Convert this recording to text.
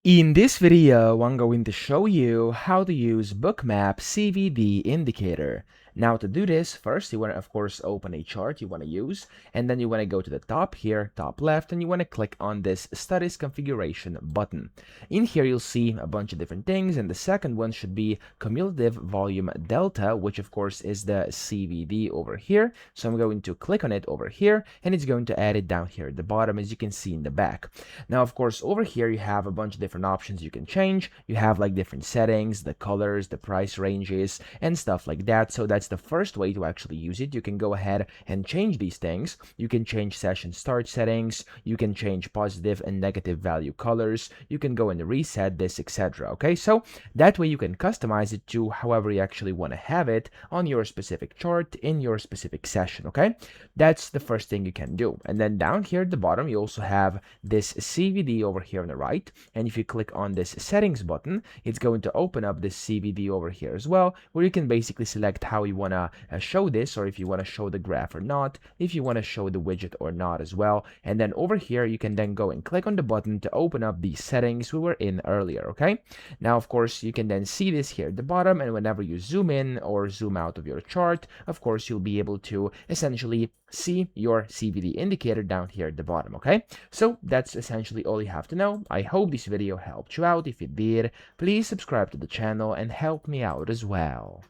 In this video, I'm going to show you how to use Bookmap CVD indicator. Now to do this, first you want to of course open a chart you want to use, and then you want to go to the top here, top left, and you want to click on this Studies Configuration button. In here you'll see a bunch of different things, and the second one should be Cumulative Volume Delta, which of course is the CVD over here. So I'm going to click on it over here, and it's going to add it down here at the bottom, as you can see in the back. Now of course over here you have a bunch of different options you can change. You have like different settings, the colors, the price ranges, and stuff like that. So that's the first way to actually use it. You can go ahead and change these things. You can change session start settings, you can change positive and negative value colors, you can go and reset this, etc. Okay, so that way you can customize it to however you actually want to have it on your specific chart in your specific session. Okay, that's the first thing you can do. And then down here at the bottom you also have this CVD over here on the right, and if you click on this settings button, it's going to open up this CVD over here as well, where you can basically select how you want to show this, or if you want to show the graph or not, if you want to show the widget or not as well. And then over here you can then go and click on the button to open up the settings we were in earlier. Okay, now of course you can then see this here at the bottom, and whenever you zoom in or zoom out of your chart, of course you'll be able to essentially see your CVD indicator down here at the bottom. Okay, so that's essentially all you have to know. I hope this video helped you out. If it did, please subscribe to the channel and help me out as well.